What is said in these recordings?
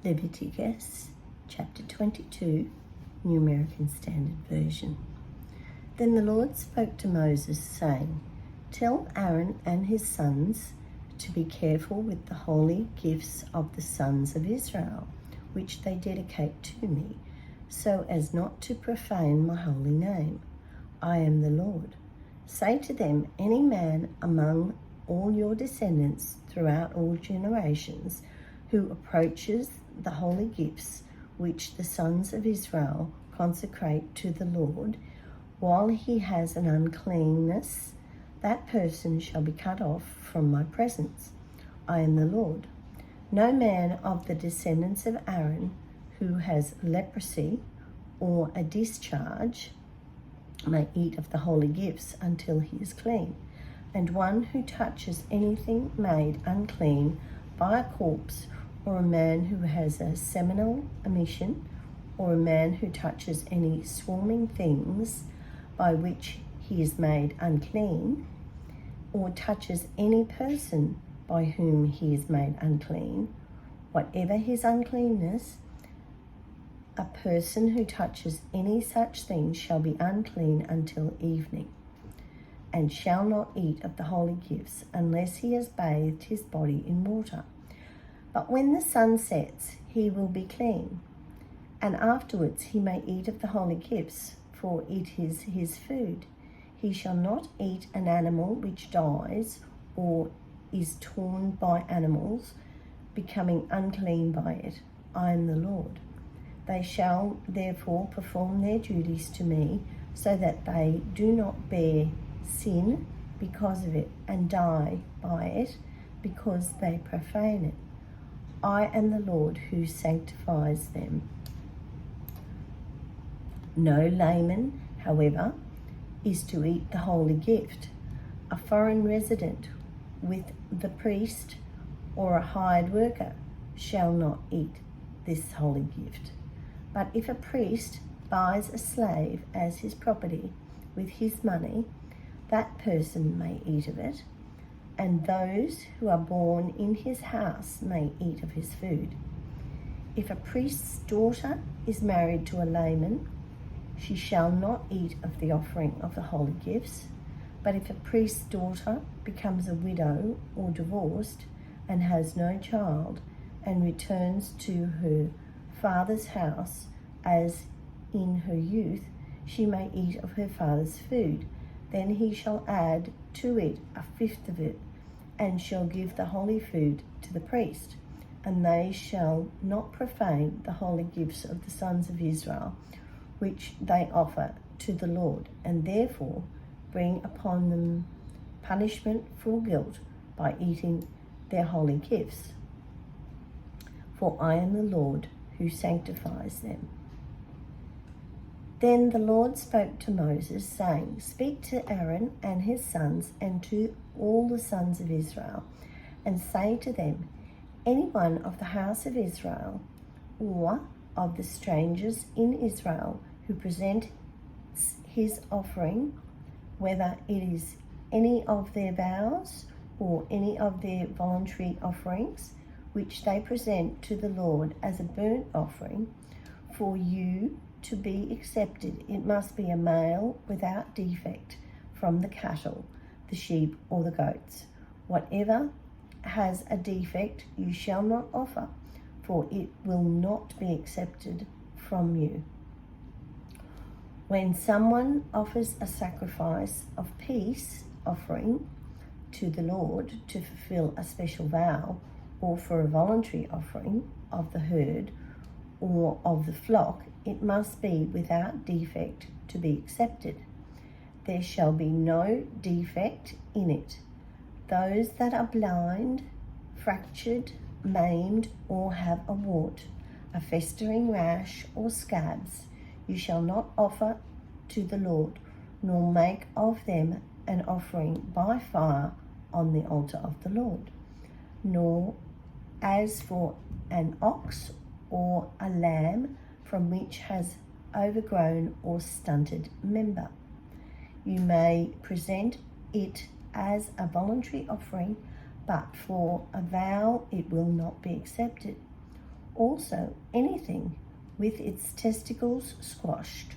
Leviticus chapter 22, New American Standard Version. Then the Lord spoke to Moses, saying, "Tell Aaron and his sons to be careful with the holy gifts of the sons of Israel, which they dedicate to me, so as not to profane my holy name. I am the Lord. Say to them, any man among all your descendants throughout all generations who approaches the holy gifts which the sons of Israel consecrate to the Lord, while he has an uncleanness, that person shall be cut off from my presence. I am the Lord. No man of the descendants of Aaron who has leprosy or a discharge may eat of the holy gifts until he is clean. And one who touches anything made unclean by a corpse, or a man who has a seminal emission, or a man who touches any swarming things by which he is made unclean, or touches any person by whom he is made unclean, whatever his uncleanness, a person who touches any such thing shall be unclean until evening, and shall not eat of the holy gifts unless he has bathed his body in water. But when the sun sets, he will be clean, and afterwards he may eat of the holy gifts, for it is his food. He shall not eat an animal which dies or is torn by animals, becoming unclean by it. I am the Lord. They shall therefore perform their duties to me, so that they do not bear sin because of it, and die by it because they profane it. I am the Lord who sanctifies them. No layman, however, is to eat the holy gift. A foreign resident with the priest or a hired worker shall not eat this holy gift. But if a priest buys a slave as his property with his money, that person may eat of it, and those who are born in his house may eat of his food. If a priest's daughter is married to a layman, she shall not eat of the offering of the holy gifts. But if a priest's daughter becomes a widow or divorced and has no child, and returns to her father's house as in her youth, she may eat of her father's food. Then he shall add to it a fifth of it, and shall give the holy food to the priest. And they shall not profane the holy gifts of the sons of Israel, which they offer to the Lord, and therefore bring upon them punishment for guilt by eating their holy gifts. For I am the Lord who sanctifies them." Then the Lord spoke to Moses, saying, "Speak to Aaron and his sons and to all the sons of Israel, and say to them, anyone of the house of Israel or of the strangers in Israel who presents his offering, whether it is any of their vows or any of their voluntary offerings, which they present to the Lord as a burnt offering, for you to be accepted, it must be a male without defect from the cattle, the sheep, or the goats. Whatever has a defect you shall not offer, for it will not be accepted from you. When someone offers a sacrifice of peace offering to the Lord to fulfill a special vow, or for a voluntary offering of the herd or of the flock, it must be without defect to be accepted. There shall be no defect in it. Those that are blind, fractured, maimed, or have a wart, a festering rash, or scabs, you shall not offer to the Lord, nor make of them an offering by fire on the altar of the Lord. Nor as for an ox or a lamb from which has overgrown or stunted member. You may present it as a voluntary offering, but for a vow it will not be accepted. Also, anything with its testicles squashed,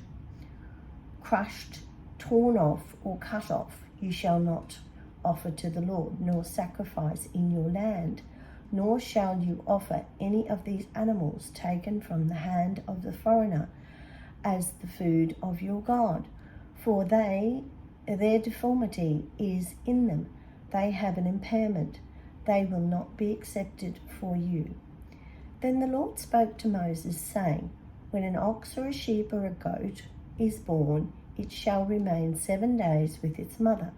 crushed, torn off, or cut off, you shall not offer to the Lord, nor sacrifice in your land, nor shall you offer any of these animals taken from the hand of the foreigner as the food of your God, for their deformity is in them. They have an impairment. They will not be accepted for you. Then the Lord spoke to Moses, saying, when an ox or a sheep or a goat is born, it shall remain 7 days with its mother,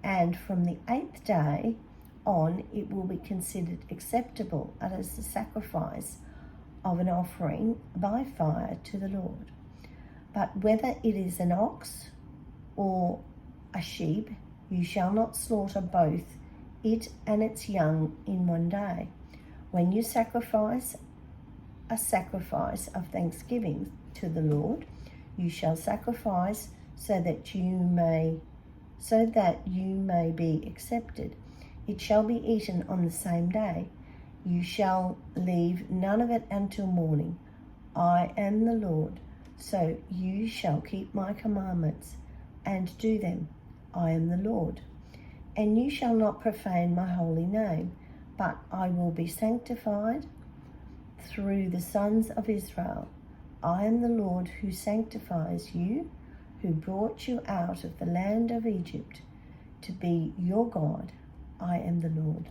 and from the 8th day on it will be considered acceptable as the sacrifice of an offering by fire to the Lord. But whether it is an ox or a sheep, you shall not slaughter both it and its young in 1 day. When you sacrifice a sacrifice of thanksgiving to the Lord, you shall sacrifice so that you may be accepted. It shall be eaten on the same day. You shall leave none of it until morning. I am the Lord. So you shall keep my commandments and do them. I am the Lord. And you shall not profane my holy name, but I will be sanctified through the sons of Israel. I am the Lord who sanctifies you, who brought you out of the land of Egypt, to be your God. I am the Lord.